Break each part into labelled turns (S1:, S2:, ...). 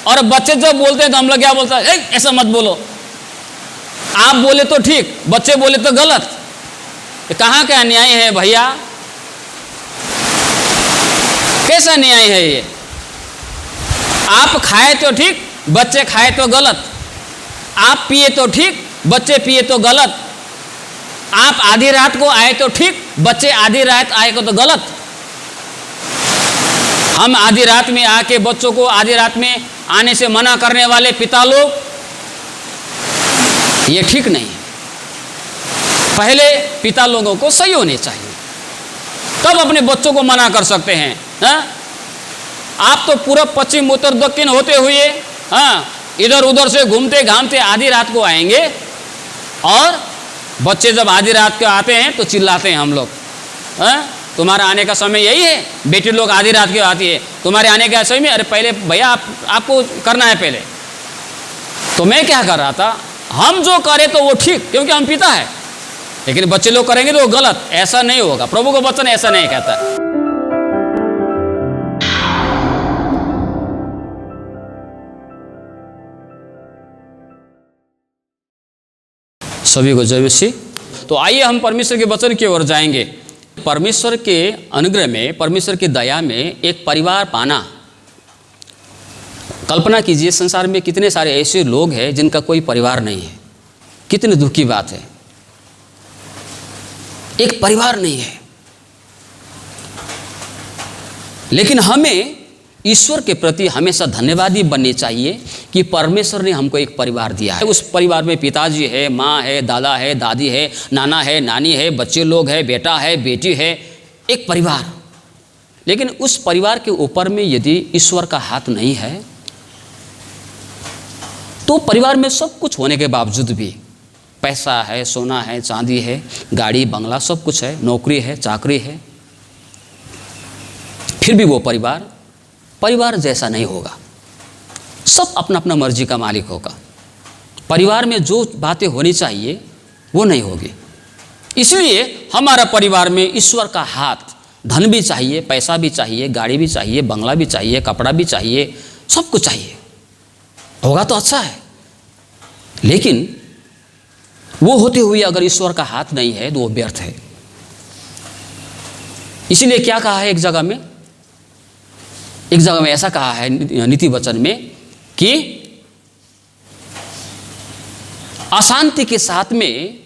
S1: और बच्चे जब बोलते हैं तो हम लोग क्या बोलते हैं, ऐसा मत बोलो, आप बोले तो ठीक, बच्चे बोले तो गलत। ये कहाँ का न्याय है भैया? कैसा न्याय है ये? आप खाए तो ठीक, बच्चे खाए तो गलत। आप पिए तो ठीक, बच्चे पिए तो गलत। आप आधी रात को आए तो ठीक, बच्चे आधी रात आए को तो गलत। हम आधी रात में आके बच्चों को आधी रात में आने से मना करने वाले पिता लोग, ये ठीक नहीं है। पहले पिता लोगों को सही होने चाहिए, तब अपने बच्चों को मना कर सकते हैं। आप तो पूरा पश्चिम उत्तर दक्षिण होते हुए इधर उधर से घूमते घामते आधी रात को आएंगे, और बच्चे जब आधी रात को आते हैं तो चिल्लाते हैं हम लोग, तुम्हारा आने का समय यही है। बेटी लोग आधी रात को आती है, तुम्हारे आने का समय में, अरे पहले भैया आपको करना है पहले। तो मैं क्या कर रहा था, हम जो करें तो वो ठीक, क्योंकि हम पिता है, लेकिन बच्चे लोग करेंगे तो वो गलत। ऐसा नहीं होगा, प्रभु का वचन ऐसा नहीं कहता। सभी को जय मसीह। तो आइए हम परमेश्वर के वचन की ओर जाएंगे। परमेश्वर के अनुग्रह में, परमेश्वर की दया में एक परिवार पाना, कल्पना कीजिए संसार में कितने सारे ऐसे लोग हैं जिनका कोई परिवार नहीं है। कितनी दुख की बात है, एक परिवार नहीं है। लेकिन हमें ईश्वर के प्रति हमेशा धन्यवादी बननी चाहिए कि परमेश्वर ने हमको एक परिवार दिया है। उस परिवार में पिताजी है, माँ है, दादा है, दादी है, नाना है, नानी है, बच्चे लोग हैं, बेटा है, बेटी है, एक परिवार। लेकिन उस परिवार के ऊपर में यदि ईश्वर का हाथ नहीं है तो परिवार में सब कुछ होने के बावजूद भी, पैसा है, सोना है, चांदी है, गाड़ी बंगला सब कुछ है, नौकरी है, चाकरी है, फिर भी वो परिवार जैसा नहीं होगा। सब अपना अपना मर्जी का मालिक होगा। परिवार में जो बातें होनी चाहिए वो नहीं होगी। इसलिए हमारा परिवार में ईश्वर का हाथ, धन भी चाहिए, पैसा भी चाहिए, गाड़ी भी चाहिए, बंगला भी चाहिए, कपड़ा भी चाहिए, सब कुछ चाहिए, होगा तो अच्छा है। लेकिन वो होते हुए अगर ईश्वर का हाथ नहीं है तो वो व्यर्थ है। इसीलिए क्या कहा है एक जगह में ऐसा कहा है नीति वचन में कि अशांति के साथ में,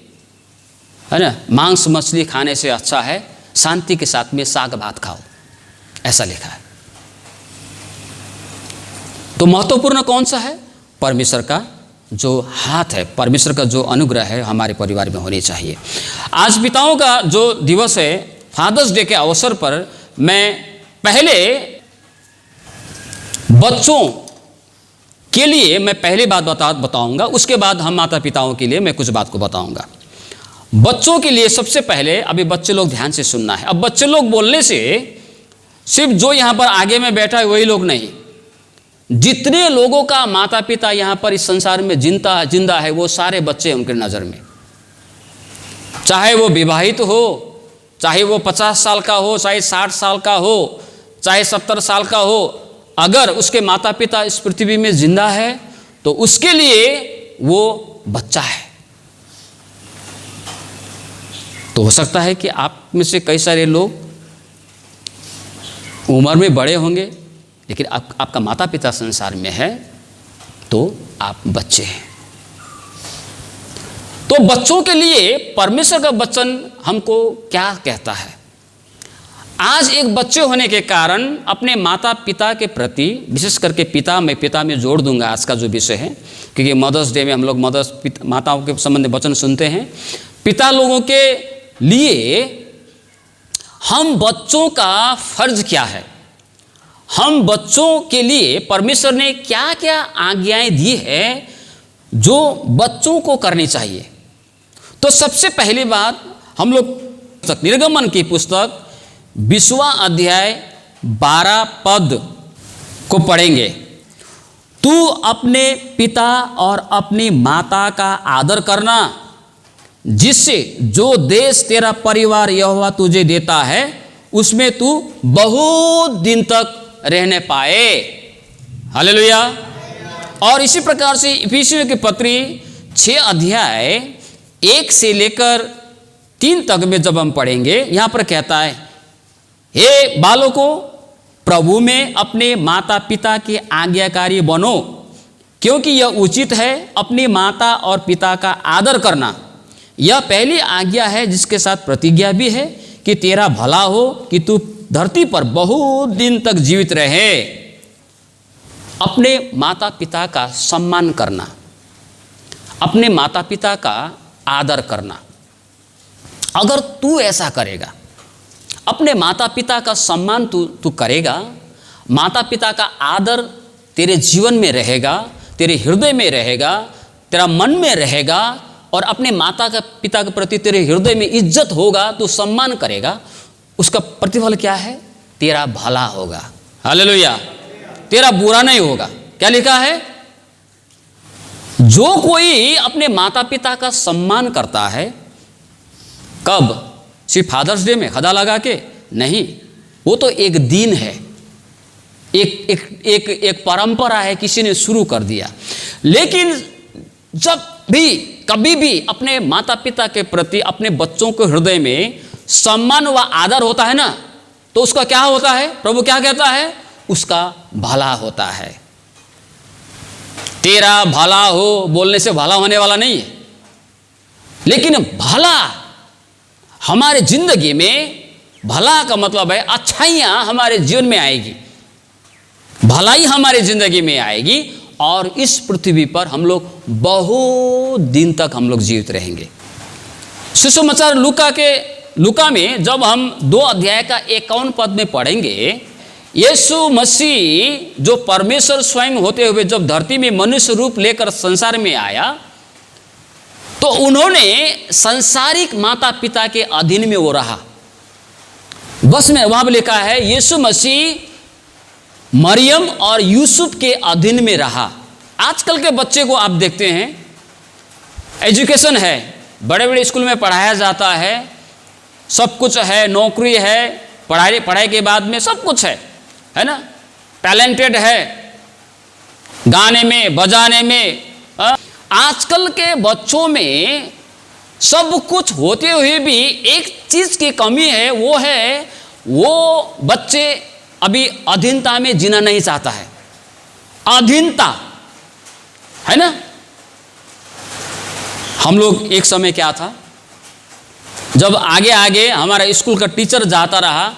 S1: है ना, मांस मछली खाने से अच्छा है शांति के साथ में साग भात खाओ, ऐसा लिखा है। तो महत्वपूर्ण कौन सा है? परमेश्वर का जो हाथ है, परमेश्वर का जो अनुग्रह है हमारे परिवार में होनी चाहिए। आज पिताओं का जो दिवस है, फादर्स डे के अवसर पर मैं पहले बच्चों के लिए मैं पहली बात बताऊंगा, उसके बाद हम माता पिताओं के लिए मैं कुछ बात को बताऊंगा। बच्चों के लिए सबसे पहले, अभी बच्चे लोग ध्यान से सुनना है। अब बच्चे लोग बोलने से सिर्फ जो यहाँ पर आगे में बैठा है वही लोग नहीं, जितने लोगों का माता पिता यहाँ पर इस संसार में जिंदा है वो सारे बच्चे उनके नज़र में, चाहे वो विवाहित हो, चाहे वो 50 साल का हो, चाहे 60 साल का हो, चाहे 70 साल का हो, अगर उसके माता पिता इस पृथ्वी में जिंदा है तो उसके लिए वो बच्चा है। तो हो सकता है कि आप में से कई सारे लोग उम्र में बड़े होंगे, लेकिन आपका माता पिता संसार में है तो आप बच्चे हैं। तो बच्चों के लिए परमेश्वर का वचन हमको क्या कहता है? आज एक बच्चे होने के कारण अपने माता पिता के प्रति, विशेष करके पिता में जोड़ दूंगा आज का जो विषय है, क्योंकि मदर्स डे में हम लोग माताओं के संबंध में वचन सुनते हैं। पिता लोगों के लिए हम बच्चों का फर्ज क्या है, हम बच्चों के लिए परमेश्वर ने क्या क्या आज्ञाएं दी है जो बच्चों को करनी चाहिए। तो सबसे पहली बात हम लोग निर्गमन की पुस्तक 20वां अध्याय 12 पद को पढ़ेंगे। तू अपने पिता और अपनी माता का आदर करना, जिससे जो देश तेरा परिवार यहोवा तुझे देता है उसमें तू बहुत दिन तक रहने पाए। हालेलुया। और इसी प्रकार से इफिसियों की पत्री 6 अध्याय 1 से लेकर 3 तक में जब हम पढ़ेंगे, यहाँ पर कहता है, हे बालकों, प्रभु में अपने माता पिता के आज्ञाकारी बनो, क्योंकि यह उचित है अपनी माता और पिता का आदर करना। यह पहली आज्ञा है जिसके साथ प्रतिज्ञा भी है कि तेरा भला हो, कि तू धरती पर बहुत दिन तक जीवित रहे। अपने माता पिता का सम्मान करना, अपने माता पिता का आदर करना। अगर तू ऐसा करेगा, अपने माता पिता का सम्मान तू करेगा, माता पिता का आदर तेरे जीवन में रहेगा, तेरे हृदय में रहेगा, तेरा मन में रहेगा, और अपने माता का पिता के प्रति तेरे हृदय में इज्जत होगा, तू सम्मान करेगा, उसका प्रतिफल क्या है? तेरा भला होगा। हालेलुया। तेरा बुरा नहीं होगा। क्या लिखा है? जो कोई अपने माता पिता का सम्मान करता है, कब? सिर्फ फादर्स डे में खदा लगा के नहीं, वो तो एक दिन है, एक परंपरा है, किसी ने शुरू कर दिया। लेकिन जब भी कभी भी अपने माता पिता के प्रति अपने बच्चों के हृदय में सम्मान व आदर होता है ना, तो उसका क्या होता है? प्रभु क्या कहता है? उसका भला होता है। तेरा भला हो बोलने से भला होने वाला नहीं है, लेकिन भला हमारे जिंदगी में, भला का मतलब है अच्छाइयाँ हमारे जीवन में आएगी, भलाई हमारे जिंदगी में आएगी, और इस पृथ्वी पर हम लोग बहुत दिन तक हम लोग जीवित रहेंगे। सुसमाचार लूका में जब हम 2 अध्याय का 51 पद में पढ़ेंगे, यीशु मसीह जो परमेश्वर स्वयं होते हुए जब धरती में मनुष्य रूप लेकर संसार में आया, तो उन्होंने संसारिक माता पिता के अधीन में वो रहा। बस में वहां पर लिखा है, यीशु मसीह मरियम और यूसुफ के अधीन में रहा। आजकल के बच्चे को आप देखते हैं, एजुकेशन है, बड़े बड़े स्कूल में पढ़ाया जाता है, सब कुछ है, नौकरी है, पढ़ाई के बाद में सब कुछ है ना, टैलेंटेड है गाने में, बजाने में। आजकल के बच्चों में सब कुछ होते हुए भी एक चीज की कमी है, वो है वो बच्चे अभी अधीनता में जीना नहीं चाहता है। अधीनता है ना। हम लोग एक समय क्या था, जब आगे आगे हमारा स्कूल का टीचर जाता रहा,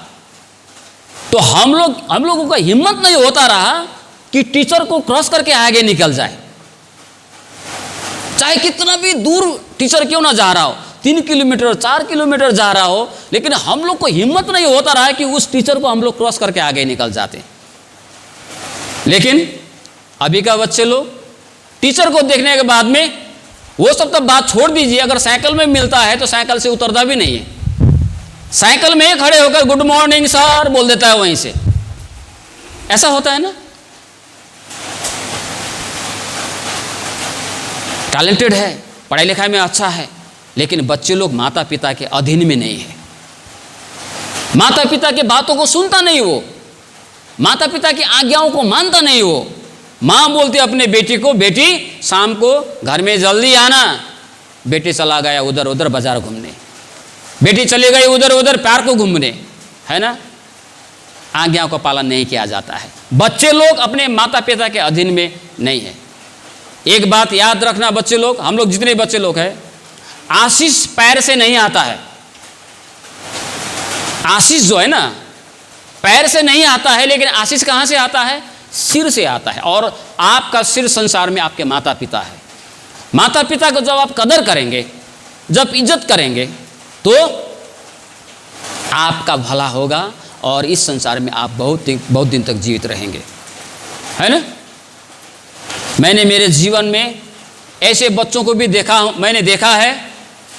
S1: तो हम लोगों का हिम्मत नहीं होता रहा कि टीचर को क्रॉस करके आगे निकल जाए, चाहे कितना भी दूर टीचर क्यों ना जा रहा हो, 3 किलोमीटर 4 किलोमीटर जा रहा हो, लेकिन हम लोग को हिम्मत नहीं होता रहा कि उस टीचर को हम लोग क्रॉस करके आगे निकल जाते। लेकिन अभी का बच्चे लोग टीचर को देखने के बाद में, वो सब तो बात छोड़ दीजिए, अगर साइकिल में मिलता है तो साइकिल से उतरता भी नहीं है, साइकिल में खड़े होकर गुड मॉर्निंग सर बोल देता है वहीं से। ऐसा होता है ना। टैलेंटेड है, पढ़ाई लिखाई में अच्छा है, लेकिन बच्चे लोग माता पिता के अधीन में नहीं है, माता पिता की बातों को सुनता नहीं, वो माता पिता की आज्ञाओं को मानता नहीं। वो माँ बोलती अपने बेटी को, बेटी शाम को घर में जल्दी आना, बेटी चला गया उधर उधर बाजार घूमने, बेटी चली गई उधर उधर पार्क को घूमने, है ना। आज्ञाओं का पालन नहीं किया जाता है। बच्चे लोग अपने माता पिता के अधीन में नहीं है। एक बात याद रखना बच्चे लोग, हम लोग जितने बच्चे लोग हैं, आशीष पैर से नहीं आता है। आशीष जो है ना पैर से नहीं आता है, लेकिन आशीष कहाँ से आता है? सिर से आता है। और आपका सिर संसार में आपके माता पिता है। माता पिता को जब आप कदर करेंगे, जब इज्जत करेंगे, तो आपका भला होगा और इस संसार में आप बहुत दिन तक जीवित रहेंगे, है ना। मैंने मेरे जीवन में ऐसे बच्चों को भी मैंने देखा है।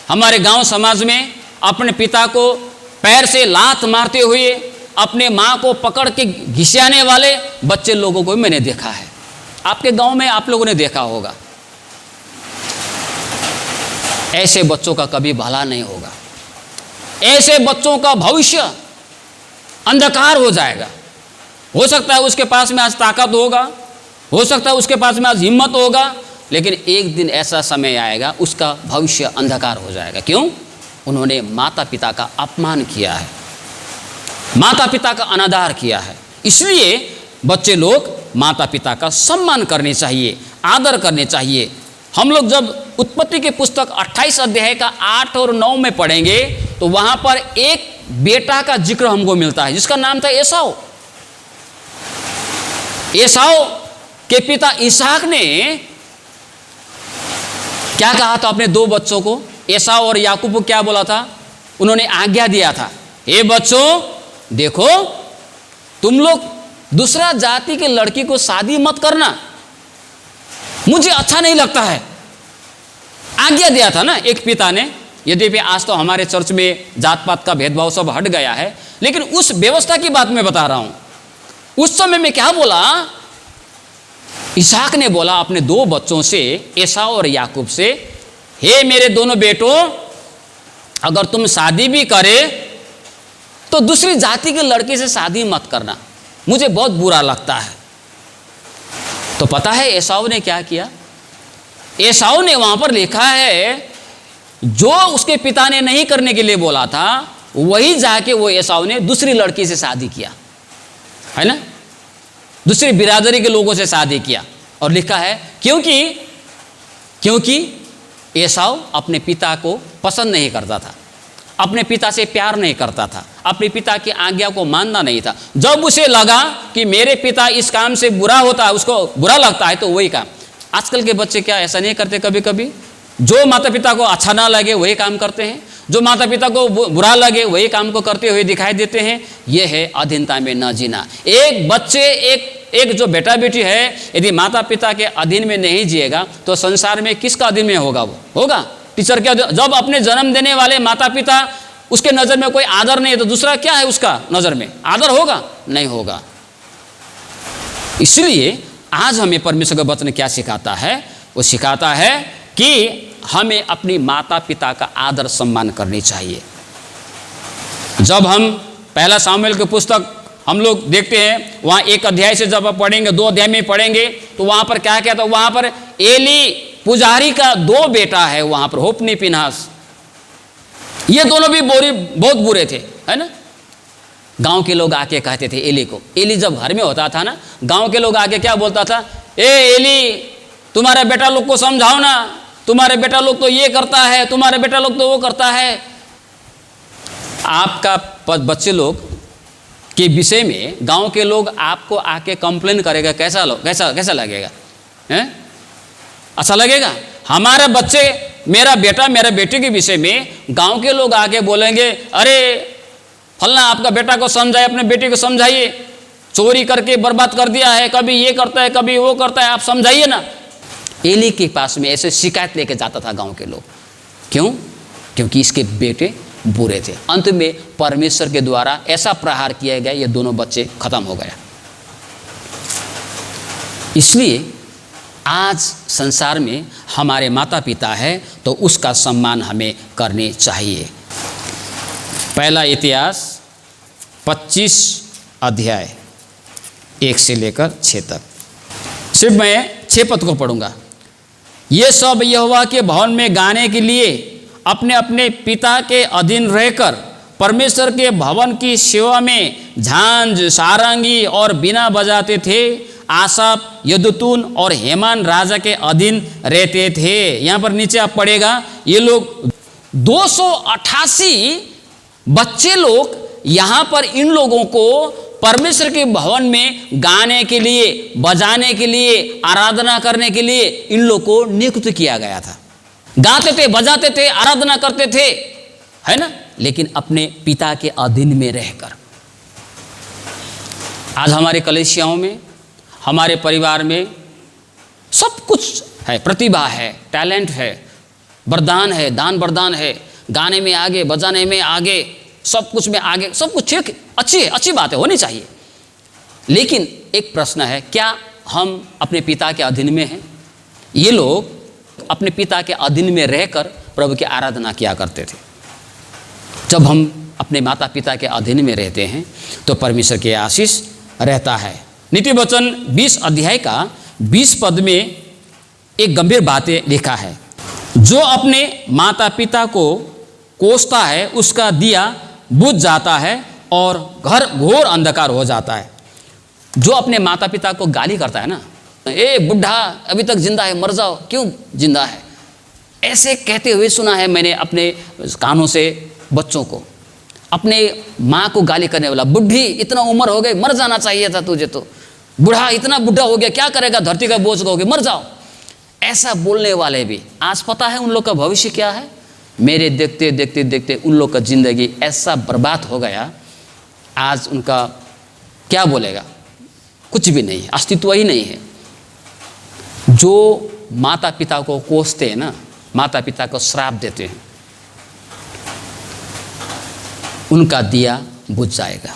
S1: हमारे गांव समाज में अपने पिता को पैर से लात मारते हुए अपने माँ को पकड़ के घिसियाने वाले बच्चे लोगों को भी मैंने देखा है। आपके गांव में आप लोगों ने देखा होगा। ऐसे बच्चों का कभी भला नहीं होगा। ऐसे बच्चों का भविष्य अंधकार हो जाएगा। हो सकता है उसके पास में आज ताकत होगा, हो सकता है उसके पास में आज हिम्मत होगा, लेकिन एक दिन ऐसा समय आएगा उसका भविष्य अंधकार हो जाएगा। क्यों? उन्होंने माता पिता का अपमान किया है, माता पिता का अनादर किया है। इसलिए बच्चे लोग माता पिता का सम्मान करने चाहिए, आदर करने चाहिए। हम लोग जब उत्पत्ति के पुस्तक 28 अध्याय का 8 और 9 में पढ़ेंगे तो वहां पर एक बेटा का जिक्र हमको मिलता है जिसका नाम था एसाव। एसाव के पिता इसहाक ने क्या कहा था अपने 2 बच्चों को? एसाव और याकूब को क्या बोला था? उन्होंने आज्ञा दिया था, हे बच्चों देखो, तुम लोग दूसरा जाति के लड़की को शादी मत करना, मुझे अच्छा नहीं लगता है। आज्ञा दिया था ना एक पिता ने। यद्यपि आज तो हमारे चर्च में जात पात का भेदभाव सब हट गया है, लेकिन उस व्यवस्था की बात मैं बता रहा हूं। उस समय में क्या बोला? इसहाक ने बोला अपने 2 बच्चों से, एसाव और याकूब से, हे मेरे दोनों बेटों, अगर तुम शादी भी करे तो दूसरी जाति के लड़के से शादी मत करना, मुझे बहुत बुरा लगता है। तो पता है एसाव ने क्या किया? एसाव ने वहां पर लिखा है जो उसके पिता ने नहीं करने के लिए बोला था वही जाके वो एसाव ने दूसरी लड़की से शादी किया, है ना, दूसरी बिरादरी के लोगों से शादी किया। और लिखा है क्योंकि एसाव अपने पिता को पसंद नहीं करता था, अपने पिता से प्यार नहीं करता था, अपने पिता की आज्ञा को मानना नहीं था। जब उसे लगा कि मेरे पिता इस काम से बुरा होता है, उसको बुरा लगता है, तो वही काम। आजकल के बच्चे क्या ऐसा नहीं करते? कभी कभी जो माता पिता को अच्छा ना लगे वही काम करते हैं, जो माता पिता को बुरा लगे वही काम को करते हुए दिखाई देते हैं। यह है अधीनता में न जीना। एक बच्चे एक जो बेटा बेटी है, यदि माता पिता के अधीन में नहीं जिएगा तो संसार में किसका अधीन में होगा? वो होगा टीचर क्या? जब अपने जन्म देने वाले माता पिता उसके नज़र में कोई आदर नहीं है तो दूसरा क्या है उसका नज़र में? आदर होगा? नहीं होगा। इसलिए आज हमें परमेश्वर का वचन क्या सिखाता है? वो सिखाता है कि हमें अपनी माता पिता का आदर सम्मान करनी चाहिए। जब हम पहला सामुएल की पुस्तक हम लोग देखते हैं, वहाँ 1 अध्याय से जब आप पढ़ेंगे, 2 अध्याय में पढ़ेंगे तो वहाँ पर क्या कहता है? वहाँ पर एली पुजारी का 2 बेटा है, वहाँ पर होप्नी पिनहास, ये दोनों भी बहुत बुरे थे, है ना। गांव के लोग आके कहते थे एली को, एली जब घर में होता था ना, गांव के लोग आके क्या बोलता था? ए एली, तुम्हारे बेटा लोग को समझाओ ना, तुम्हारे बेटा लोग तो ये करता है, तुम्हारे बेटा लोग तो वो करता है। आपका बच्चे लोग के विषय में गांव के लोग आपको आके कंप्लेन करेगा, कैसा लगेगा? हैं? अच्छा लगेगा? हमारे बच्चे, मेरा बेटा मेरा बेटी के विषय में गांव के लोग आके बोलेंगे, अरे फलना आपका बेटा को समझाइए, अपने बेटी को समझाइए, चोरी करके बर्बाद कर दिया है, कभी ये करता है कभी वो करता है, आप समझाइए ना। एली के पास में ऐसे शिकायत लेके जाता था गांव के लोग। क्यों? क्योंकि इसके बेटे बुरे थे। अंत में परमेश्वर के द्वारा ऐसा प्रहार किया गया, ये दोनों बच्चे खत्म हो गया। इसलिए आज संसार में हमारे माता पिता है तो उसका सम्मान हमें करने चाहिए। पहला इतिहास 25 अध्याय 1 से लेकर 6 तक, सिर्फ मैं 6 पद को पढ़ूंगा। ये सब यहोवा के भवन में गाने के लिए अपने अपने पिता के अधीन रहकर परमेश्वर के भवन की सेवा में झांझ, सारंगी और बीना बजाते थे। आसाफ, यदुतून और हेमान राजा के अधीन रहते थे। यहाँ पर नीचे आप पढ़ेगा, ये लोग 288 बच्चे लोग यहाँ पर इन लोगों को परमेश्वर के भवन में गाने के लिए, बजाने के लिए, आराधना करने के लिए इन लोग को नियुक्त किया गया था। गाते थे, बजाते थे, आराधना करते थे, है ना, लेकिन अपने पिता के अधीन में रहकर। आज हमारे कलीसियाओं में, हमारे परिवार में सब कुछ है, प्रतिभा है, टैलेंट है, वरदान है, दान वरदान है, गाने में आगे, बजाने में आगे, सब कुछ में आगे, सब कुछ ठीक, अच्छी बात है, होनी चाहिए। लेकिन एक प्रश्न है, क्या हम अपने पिता के अधीन में हैं? ये लोग अपने पिता के अधीन में रहकर प्रभु की आराधना किया करते थे। जब हम अपने माता पिता के अधीन में रहते हैं तो परमेश्वर की आशीष रहता है। नीति वचन 20 अध्याय का 20 पद में एक गंभीर बातें लिखा है। जो अपने माता पिता को कोसता है उसका दिया बुझ जाता है और घर घोर अंधकार हो जाता है। जो अपने माता पिता को गाली करता है ना, ए बुढ़ा अभी तक जिंदा है, मर जाओ, क्यों जिंदा है, ऐसे कहते हुए सुना है मैंने अपने कानों से बच्चों को। अपने माँ को गाली करने वाला, बुढ़ी इतना उम्र हो गई, मर जाना चाहिए था तुझे, तो बूढ़ा इतना बुढ़ा हो गया, क्या करेगा, धरती का बोझ होगे, मर जाओ, ऐसा बोलने वाले भी आज पता है उन लोग का भविष्य क्या है। मेरे देखते देखते देखते उन लोग का जिंदगी ऐसा बर्बाद हो गया, आज उनका क्या बोलेगा, कुछ भी नहीं है, अस्तित्व ही नहीं है। जो माता पिता को कोसते हैं ना, माता पिता को श्राप देते हैं, उनका दिया बुझ जाएगा,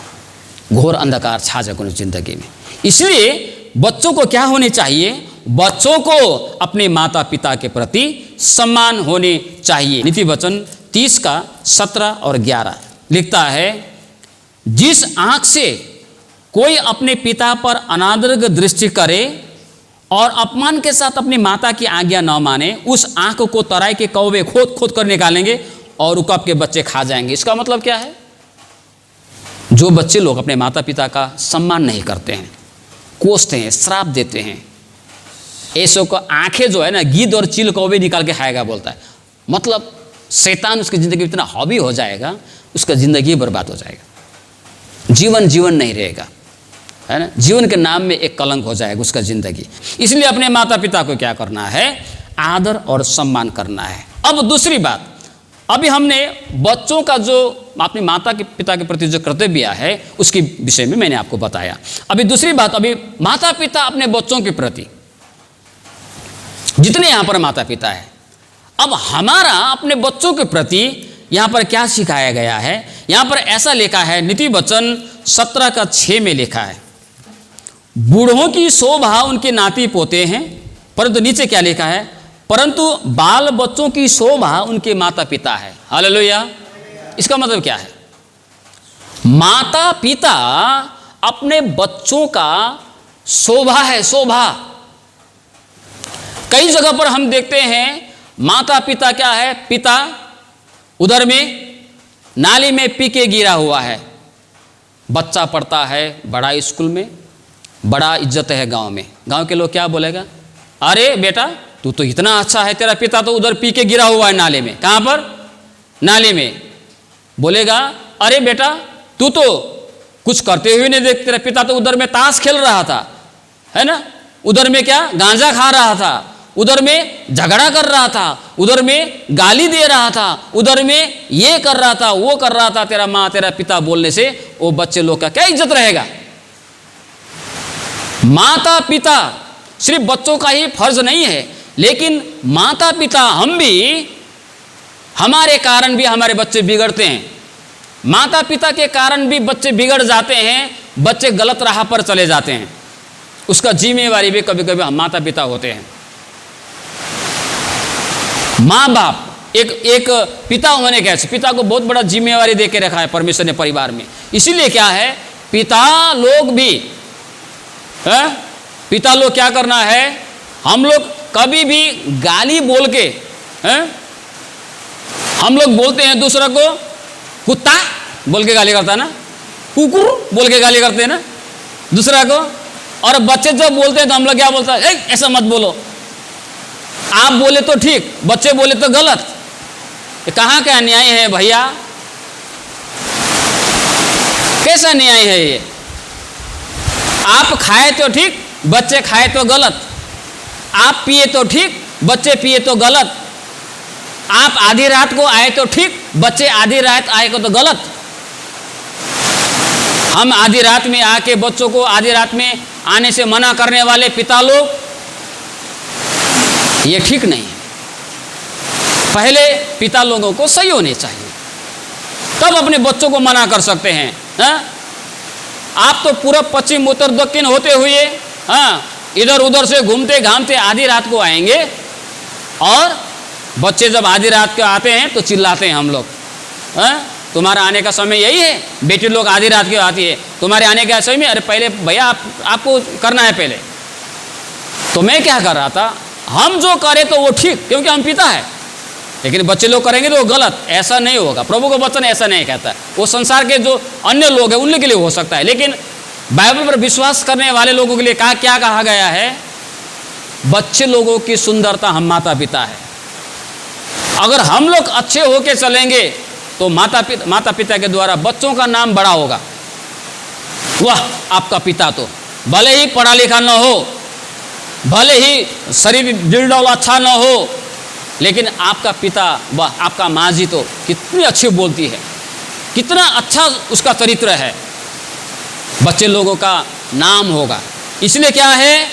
S1: घोर अंधकार छा जाएगा उनकी जिंदगी में। इसलिए बच्चों को क्या होने चाहिए, बच्चों को अपने माता पिता के प्रति सम्मान होने चाहिए। नीति वचन 30 का 17 और 11 लिखता है, जिस आंख से कोई अपने पिता पर अनादर की दृष्टि करे और अपमान के साथ अपनी माता की आज्ञा न माने, उस आंख को तराई के कौवे खोद खोद कर निकालेंगे और उकब के बच्चे खा जाएंगे। इसका मतलब क्या है, जो बच्चे लोग अपने माता पिता का सम्मान नहीं करते हैं, कोसते हैं, श्राप देते हैं, ऐसों को आंखें जो है ना गिद्ध और चील कौवे निकाल के खाएगा बोलता है। मतलब शैतान उसकी ज़िंदगी में इतना हावी हो जाएगा, उसका ज़िंदगी बर्बाद हो जाएगा, जीवन जीवन नहीं रहेगा, है ना, जीवन के नाम में एक कलंक हो जाएगा उसका ज़िंदगी। इसलिए अपने माता पिता को क्या करना है, आदर और सम्मान करना है। अब दूसरी बात, अभी हमने बच्चों का जो अपने माता के पिता के प्रति जो कर्तव्य है उसके विषय में मैंने आपको बताया। अभी दूसरी बात, अभी माता पिता अपने बच्चों के प्रति, जितने यहाँ पर माता पिता है, अब हमारा अपने बच्चों के प्रति यहाँ पर क्या सिखाया गया है। यहाँ पर ऐसा लिखा है, नीति वचन 17 का 6 में लिखा है, बूढ़ों की शोभा उनके नाती पोते हैं, परंतु नीचे क्या लिखा है, परंतु बाल बच्चों की शोभा उनके माता पिता है। हालेलुया। इसका मतलब क्या है, माता पिता अपने बच्चों का शोभा है, शोभा। कई जगह पर हम देखते हैं माता पिता क्या है, पिता उधर में नाली में पी के गिरा हुआ है, बच्चा पढ़ता है बड़ा स्कूल में, बड़ा इज्जत है गांव में, गांव के लोग क्या बोलेगा, अरे बेटा तू तो इतना अच्छा है, तेरा पिता तो उधर पी के गिरा हुआ है नाले में। कहाँ पर, नाले में। बोलेगा अरे बेटा तू तो कुछ करते हुए नहीं देख, तेरा पिता तो उधर में ताश खेल रहा था, है ना, उधर में क्या गांजा खा रहा था, उधर में झगड़ा कर रहा था, उधर में गाली दे रहा था, उधर में ये कर रहा था, वो कर रहा था। तेरा माँ तेरा पिता बोलने से वो बच्चे लोग का क्या इज्जत रहेगा। माता पिता सिर्फ बच्चों का ही फर्ज नहीं है, लेकिन माता पिता हम भी, हमारे कारण भी हमारे बच्चे बिगड़ते हैं, माता पिता के कारण भी बच्चे बिगड़ जाते हैं, बच्चे गलत राह पर चले जाते हैं। उसका जिम्मेवारी भी कभी कभी हम माता पिता होते हैं। माँ बाप एक पिता होने के, पिता को बहुत बड़ा जिम्मेवारी दे के रखा है परमेश्वर ने परिवार में। इसीलिए क्या है, पिता लोग भी पिता लोग क्या करना है, हम लोग कभी भी गाली बोल के, हम लोग बोलते हैं दूसरा को कुत्ता बोल के गाली करता है ना, कुकुर बोल के गाली करते हैं ना दूसरा को, और बच्चे जब बोलते हैं तो हम लोग क्या बोलते हैं, ऐसा मत बोलो, आप बोले तो ठीक, बच्चे बोले तो गलत। ये कहाँ का न्याय है भैया, कैसा न्याय है ये। आप खाए तो ठीक, बच्चे खाए तो गलत, आप पिए तो ठीक, बच्चे पिए तो गलत, आप आधी रात को आए तो ठीक, बच्चे आधी रात आए को तो गलत। हम आधी रात में आके बच्चों को आधी रात में आने से मना करने वाले पिता लोग, ये ठीक नहीं है। पहले पिता लोगों को सही होने चाहिए, तब अपने बच्चों को मना कर सकते हैं। आप तो पूरा पश्चिम उत्तर दक्षिण होते हुए इधर उधर से घूमते घामते आधी रात को आएंगे, और बच्चे जब आधी रात को आते हैं तो चिल्लाते हैं हम लोग, तुम्हारा आने का समय यही है, बेटी लोग आधी रात को आती है, तुम्हारे आने का समय में, अरे पहले भैया आपको करना है पहले, तो मैं क्या कर रहा था, हम जो करें तो वो ठीक, क्योंकि हम पिता है, लेकिन बच्चे लोग करेंगे तो वो गलत। ऐसा नहीं होगा, प्रभु का वचन ऐसा नहीं कहता है। वो संसार के जो अन्य लोग हैं उनके लिए हो सकता है, लेकिन बाइबल पर विश्वास करने वाले लोगों के लिए क्या कहा गया है? बच्चे लोगों की सुंदरता हम माता पिता है। अगर हम लोग अच्छे होके चलेंगे तो माता पिता के द्वारा बच्चों का नाम बड़ा होगा। वाह, आपका पिता तो भले ही पढ़ा लिखा न हो, भले ही शरीर बिल्डल अच्छा न हो, लेकिन आपका पिता, वाह, आपका माँ जी तो कितनी अच्छी बोलती है, कितना अच्छा उसका चरित्र है। बच्चे लोगों का नाम होगा। इसलिए क्या है,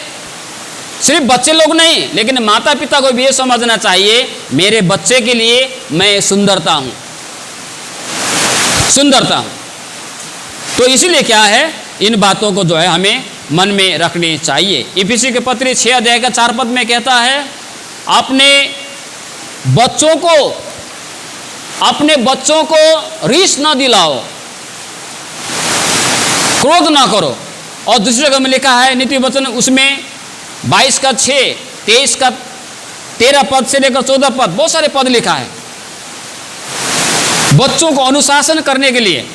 S1: सिर्फ बच्चे लोग नहीं, लेकिन माता पिता को भी ये समझना चाहिए, मेरे बच्चे के लिए मैं सुंदरता हूँ, सुंदरता हूँ। तो इसलिए क्या है, इन बातों को जो है हमें मन में रखनी चाहिए। इफिसी के पत्री 6 अध्याय का 4 पद में कहता है, अपने बच्चों को रीस न दिलाओ, क्रोध ना करो। और दूसरी जगह में लिखा है नीति वचन, उसमें 22 का 6, 23 का 13 पद से लेकर 14 पद, बहुत सारे पद लिखा है। बच्चों को अनुशासन करने के लिए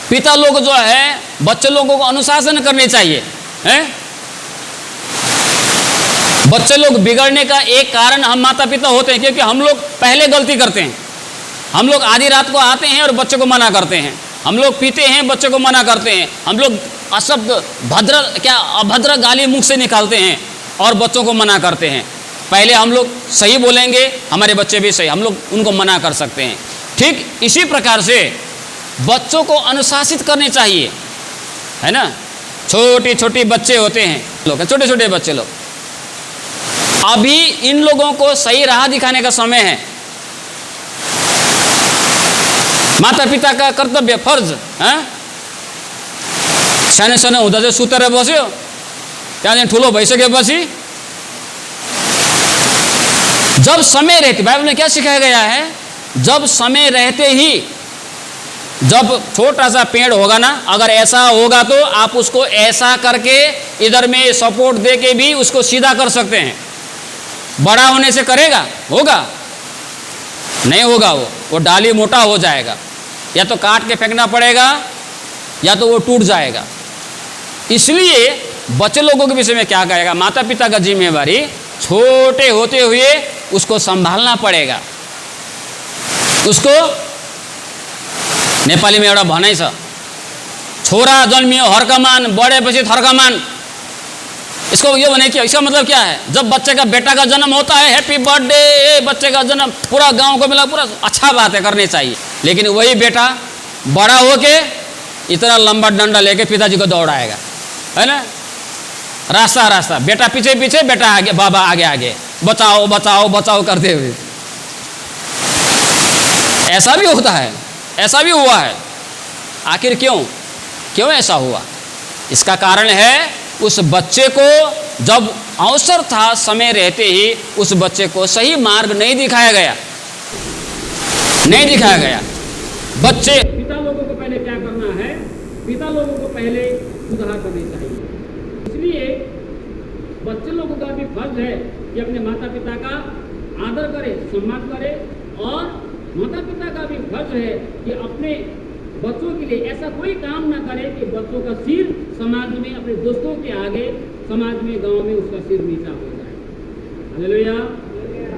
S1: पिता लोग जो है बच्चे लोगों को अनुशासन करने चाहिए, हैं? बच्चे लोग बिगड़ने का एक कारण हम माता पिता होते हैं, क्योंकि हम लोग पहले गलती करते हैं। हम लोग आधी रात को आते हैं और बच्चे को मना करते हैं, हम लोग पीते हैं, बच्चे को मना करते हैं, हम लोग अशब्द अभद्र गाली मुख से निकालते हैं और बच्चों को मना करते हैं। पहले हम लोग सही बोलेंगे, हमारे बच्चे भी सही, हम लोग उनको मना कर सकते हैं। ठीक इसी प्रकार से बच्चों को अनुशासित करने चाहिए, है ना। छोटी छोटी बच्चे होते हैं लोग, छोटे छोटे बच्चे लोग, अभी इन लोगों को सही राह दिखाने का समय है। माता पिता का कर्तव्य, फर्ज, सानो सानो हुँदा चाहिँ सुतेर बस्यो, त्यहाँदेखि ठुलो भइसकेपछि जब समय रहते, बाइबल में क्या सिखाया गया है, जब समय रहते ही, जब छोटा सा पेड़ होगा ना, अगर ऐसा होगा तो आप उसको ऐसा करके इधर में सपोर्ट दे के भी उसको सीधा कर सकते हैं। बड़ा होने से करेगा, होगा नहीं होगा, वो डाली मोटा हो जाएगा, या तो काट के फेंकना पड़ेगा या तो वो टूट जाएगा। इसलिए बच्चे लोगों के विषय में क्या कहेगा, माता पिता का जिम्मेवारी छोटे होते हुए उसको संभालना पड़ेगा। उसको नेपाली में एउटा भनाइ छ, छोरा जन्मियो हर्कमान, बढेपछि थर्कमान। इसको ये बने क्या, इसका मतलब क्या है, जब बच्चे का बेटा का जन्म होता है, हैप्पी बर्थडे, बच्चे का जन्म, पूरा गांव को मिला, पूरा अच्छा बात है, करनी चाहिए। लेकिन वही बेटा बड़ा होके इतना लंबा डंडा लेके पिताजी को दौड़ाएगा, है ना, रास्ता रास्ता, बेटा पीछे पीछे, बेटा आगे, बाबा आगे आगे, बचाओ बचाओ बचाओ करते हुए। ऐसा भी होता है, ऐसा भी हुआ है। आखिर क्यों ऐसा हुआ? इसका कारण है, उस बच्चे को जब अवसर था, समय रहते ही उस बच्चे को सही मार्ग नहीं दिखाया गया, नहीं दिखाया गया। बच्चे, पिता लोगों को पहले क्या करना है, पिता लोगों को पहले सुधार करनी चाहिए। इसलिए बच्चे लोगों का भी फर्ज है कि अपने माता पिता का आदर करें, सम्मान करें, और माता पिता का भी फर्ज है कि अपने बच्चों के लिए ऐसा कोई काम ना करे कि बच्चों का सिर समाज में, अपने दोस्तों के आगे, समाज में, गांव में उसका सिर नीचा हो जाए। हालेलुया।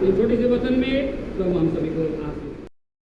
S1: इन छोटे से वचन में प्रभु हम सभी को